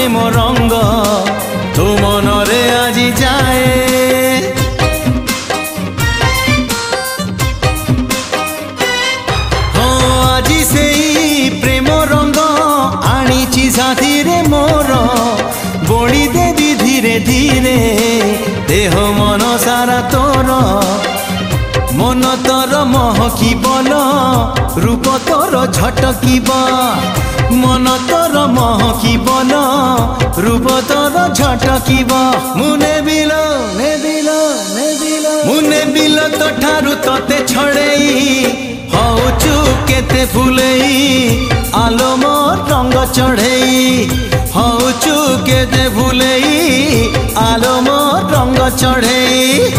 प्रेम रंग तो मनरे आजी जाए। हाँ आजी से प्रेम रंग आनी साथी रे मोर बोली देवी धीरे धीरे देह मन सारा तोर। मन तोर महकिब रूप तोर झटकिब मन तोर महकिब रूप तोर झटकिब। मुने बिल मुने बिल तो ठारू तोते छड़ेई हौचु केते फुलेई आलो मोर रंग चढ़ेई हौचु केते फुलेई आलो मोर रंग चढ़ेई।